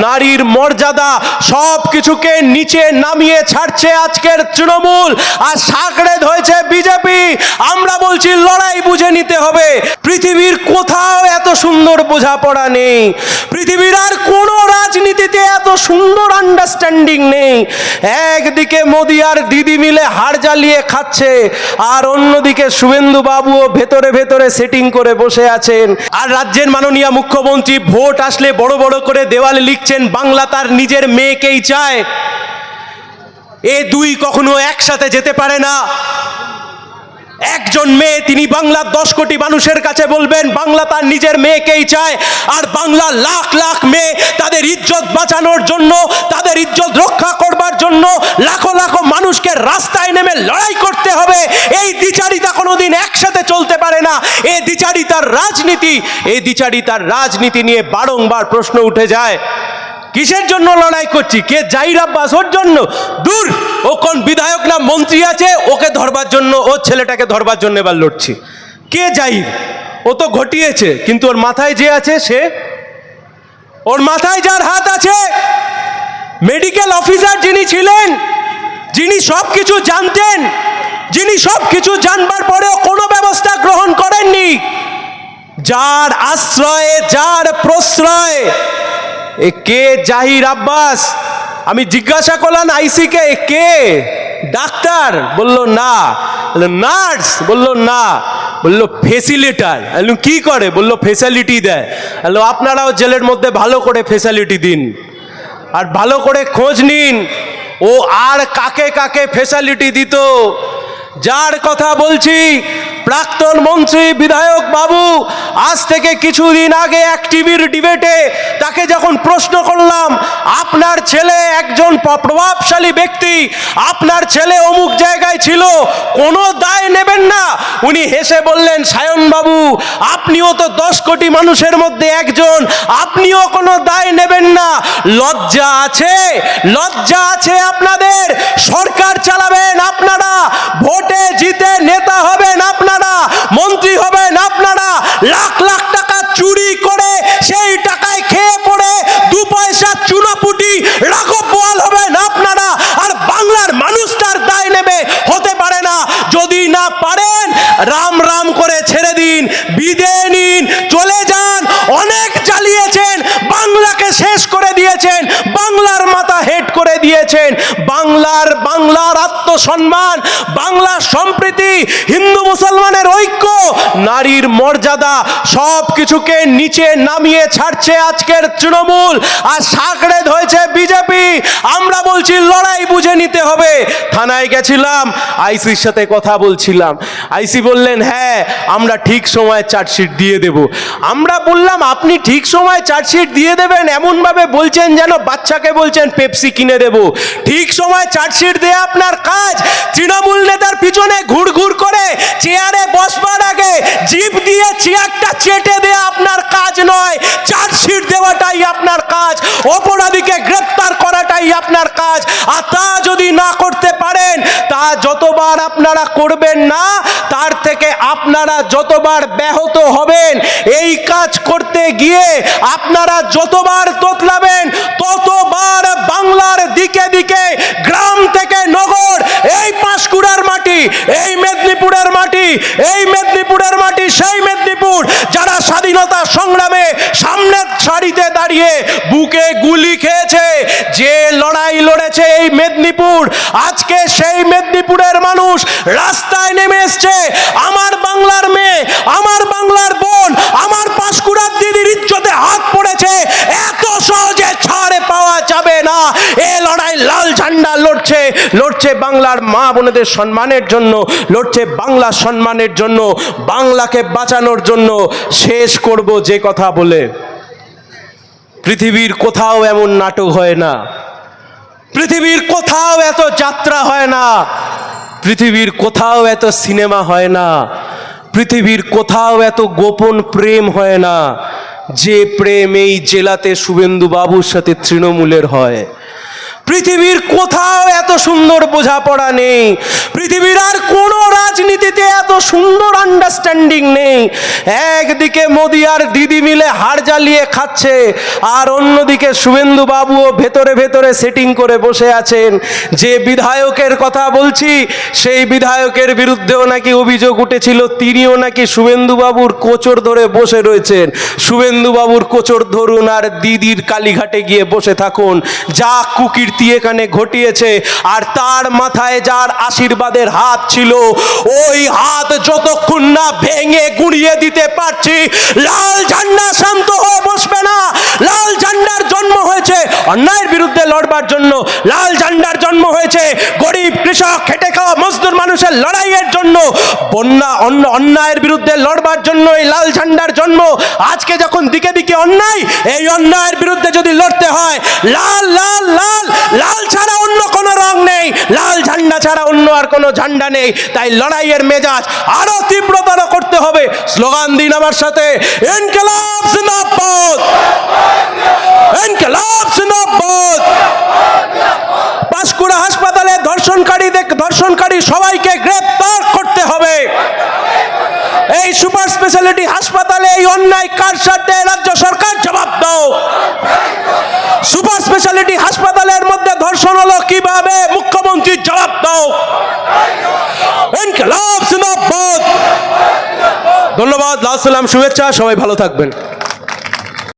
নারীর মর্যাদা সব কিছুকে নিচে নামিয়ে ছাড়ছে আজকের তৃণমূল, আর সাকড়ে ধরেছে বিজেপি। আমরা বলছি লড়াই বুঝে নিতে হবে। পৃথিবীর কোথাও এত সুন্দর বোঝাপড়া নেই, পৃথিবীর আর কোনো রাজনীতিতে এত সুন্দর আন্ডারস্ট্যান্ডিং নেই। একদিকে মোদি আর দিদি মিলে হাড় জ্বালিয়ে খাচ্ছে, আর অন্যদিকে শুভেন্দু বাবুও ভেতরে ভেতরে সেটিং করে বসে আছেন। আর রাজ্যের মাননীয় মুখ্যমন্ত্রী ভোট আসলে বড় বড় করে দেওয়ালে লিখছেন বাংলা তার নিজের মেয়েকেই চায়। এ দুই কখনো একসাথে যেতে পারে না। একজন মেয়ে, তিনি বাংলার 10 কোটি মানুষের কাছে বলবেন বাংলা তার নিজের মেয়েকেই চায়, আর বাংলা লাখ লাখ মেয়ে তাদের ইজ্জত বাঁচানোর জন্য, তাদের ইজ্জত রক্ষা করবার জন্য লাখো লাখো মানুষকে রাস্তায় নেমে লড়াই করতে হবে। এই দ্বিচারিতা কোনোদিন একসাথে চলতে পারে না। এই দ্বিচারিতার রাজনীতি নিয়ে বারংবার প্রশ্ন উঠে যায়, কিসের জন্য লড়াই করছি? কে জাহির আব্বাস? ওর জন্য? দূর, ও কোন বিধায়ক না মন্ত্রী আছে, ওকে ধরবার জন্য, ওর ছেলেটাকে ধরবার জন্য এবার লড়ছি। কে জাহির? ও তো ঘটিয়েছে, কিন্তু ওর মাথায় যে আছে, সে, ওর মাথায় যার হাত আছে, মেডিকেল অফিসার যিনি ছিলেন, যিনি সব কিছু জানতেন, যিনি সব কিছু জানবার পরেও কোনো ব্যবস্থা গ্রহণ করেননি, যার আশ্রয়ে, যার প্রশ্রয়, এ কে জাহির আব্বাস? আমি জিজ্ঞাসা করলাম আইসিকে, কে? ডাক্তার? বলল না। নার্স? বলল না। বলল ফেসিলিটার। কি করে? বলল ফেসিলিটি দেয়। আপনারাও জেলের মধ্যে ভালো করে ফেসিলিটি দিন, আর ভালো করে খোঁজ নিন ও আর কাকে কাকে ফেসিলিটি দিত। যার কথা বলছি, প্রাক্তন মন্ত্রী বিধায়ক বাবু, আজ থেকে কিছুদিন আগে এক টিভির ডিবেটে তাকে যখন প্রশ্ন করলাম, আপনার ছেলে একজন প্রভাবশালী ব্যক্তি, আপনার ছেলে অমুক জায়গায় ছিল, কোনো দায় নেবেন না? উনি হেসে বললেন, সায়ন বাবু, আপনিও তো 10 কোটি মানুষের মধ্যে একজন, আপনিও কোনো দায় নেবেন না। লজ্জা আছে? লজ্জা আছে আপনাদের? সরকার চালাবেন আপনারা, ভোটে জিতে নেতা হবেন আপনারা, মন্ত্রী হবেন আপনারা, লাখ লাখ টাকা চুরি করে সেই টাকায় খেয়ে পড়ে 2 পয়সা চুনাপুটি রাঘব বোয়াল হবেন আপনারা, আর বাংলার মানুষ তার দায় নেবে? হতে পারে না। যদি না পারেন, রাম রাম করে ছেড়ে দিন, বিদায় নিন, চলে যান। অনেক জ্বালিয়েছেন, বাংলাকে শেষ করে দিয়েছেন, বাংলার মাথা হেট করে দিয়েছেন। বাংলার আত্মসম্মান, বাংলার সম্প্রীতি, হিন্দু মুসলমানের ঐক্য, নারীর মর্যাদা সব কিছুকে নিচে নামিয়ে ছাড়ছে আজকের তৃণমূল, আর সাকড়ে ধরেছে বিজেপি। আমরা বলছি লড়াই বুঝে নিতে হবে। থানায় গেছিলাম, আইসির সাথে কথা বলছিলাম, আইসি বললেন হ্যাঁ আমরা ঠিক সময় চার্জশিট দিয়ে দেব। আমরা বললাম আপনি ঠিক সময় চার্জশিট দিয়ে দেবেন, এমনভাবে বলছেন যেন বাচ্চাকে বলছেন পেপসি কিনে দেব। ঠিক সময় চার্জশিট দেয়া আপনার কাজ। তৃণমূল নেতার পিছনে ঘুরঘুর করে চেয়ারে বসবার আগে জিভ দিয়ে চেয়ারটা চেটে দেয়া আপনার কাজ নয়, চার্জশিট দেওয়াটাই আপনার কাজ, অপরাধীকে গ্রেপ্তার করাটাই আপনার কাজ। আর তা যদি না করতে পারেন, তা যতবার আপনারা করবেন না, তার থেকে আপনারা যতবার ব্যাহত হবেন। এই কাজ করতে গিয়ে আপনারা যতবার তোতলাবেন, ততবার বাংলার দিকে দিকে, গ্রাম থেকে নগর, এই পাঁশকুড়ার মাটি, এই মেদিনীপুরের মাটি, এই মেদিনীপুরের মাটি সেই মেদিনীপুর যারা স্বাধীনতা সংগ্রামে সামনের সারিতে দাঁড়িয়ে বুকে গুলি খেয়েছে, যে লড়াই লড়েছে এই মেদিনীপুর, আজকে সেই মেদিনীপুরের মানুষ রাস্তায় নেমে এসছে। আমার বাংলার মেয়ে, আমার বাংলার বোন, আমার পাঁশকুড়ার দিদির ইজ্জতে হাত পড়েছে, এত সহজে ছাড় পাওয়া যাবে না। এ লড়াই লাল ঝান্ডা লড়ছে বাংলার মা বোনেদের সম্মানের জন্য, লড়ছে বাংলার সম্মানের জন্য, বাংলাকে বাঁচানোর জন্য। শেষ করব যে কথা বলে, পৃথিবীর কোথাও এমন নাটক হয় না, পৃথিবীর কোথাও এত যাত্রা হয় না, পৃথিবীর কোথাও এত সিনেমা হয় না, পৃথিবীর কোথাও এত গোপন প্রেম হয় না, যে প্রেম এই জেলাতে শুভেন্দু বাবুর সাথে তৃণমূলের হয়। পৃথিবীর কোথাও এত সুন্দর বোঝাপড়া নেই, পৃথিবীর আর কোনো রাজনীতিতে এত সুন্দর আন্ডারস্ট্যান্ডিং নেই। একদিকে মোদি আর দিদি মিলে হাড় জ্বালিয়ে খাচ্ছে, আর অন্যদিকে শুভেন্দু বাবুও ভেতরে ভেতরে সেটিং করে বসে আছেন। যে বিধায়কের কথা বলছি, সেই বিধায়কের বিরুদ্ধেও নাকি অভিযোগ উঠেছিল, তিনিও নাকি শুভেন্দু বাবুর কোচর ধরে বসে রয়েছেন। শুভেন্দু বাবুর কোচর ধরুন আর দিদির কালীঘাটে গিয়ে বসে থাকুন। যা কুকীর্তি এখানে ঘটিয়েছে, আর তার মাথায় যার আশীর্বাদের হাত ছিল, ওই হাত যতক্ষণ না ভেঙে গুঁড়িয়ে দিতে পারছি, লাল ঝান্ডা শান্ত হয়ে বসবে না। লাল ঝান্ডার জন্ম হয়েছে অন্যায়ের বিরুদ্ধে লড়বার জন্য, লাল ঝান্ডার জন্ম হয়েছে গরিব কৃষক খেটে খাওয়া মজদুর মানুষের লড়াইয়ের জন্য, অন্যায়ের বিরুদ্ধে লড়বার জন্য এই লাল ঝান্ডার জন্ম। আজকে যখন দিকে দিকে অন্যায়, এই অন্যায়ের বিরুদ্ধে যদি লড়তে হয়, লাল লাল লাল লাল ছাড়া অন্য কোনো রং নেই, লাল ঝান্ডা ছাড়া অন্য আর কোনো ঝান্ডা নেই। তাই লড়াইয়ের মেজাজ আরো তীব্রতর করতে হবে। স্লোগান দিন আমার সাথে, ইনকিলাব জিন্দাবাদ, ইনকিলাব জিন্দাবাদ। পাঁশকুড়া হাসপাতালে ধর্ষণকারী সবাইকে গ্রেফতার করতে হবে। এই সুপার স্পেশালিটি হাসপাতালে এই অন্যায় কার সাথে রাজ্য সরকার জবাব দাও। সুপার স্পেশালিটি হাসপাতালের মধ্যে ধর্ষণ হলো কিভাবে, মুখ্যমন্ত্রী জবাব দাও। ইনকিলাব জিন্দাবাদ। ধন্যবাদ, লাল সালাম, শুভেচ্ছা, সবাই ভালো থাকবেন।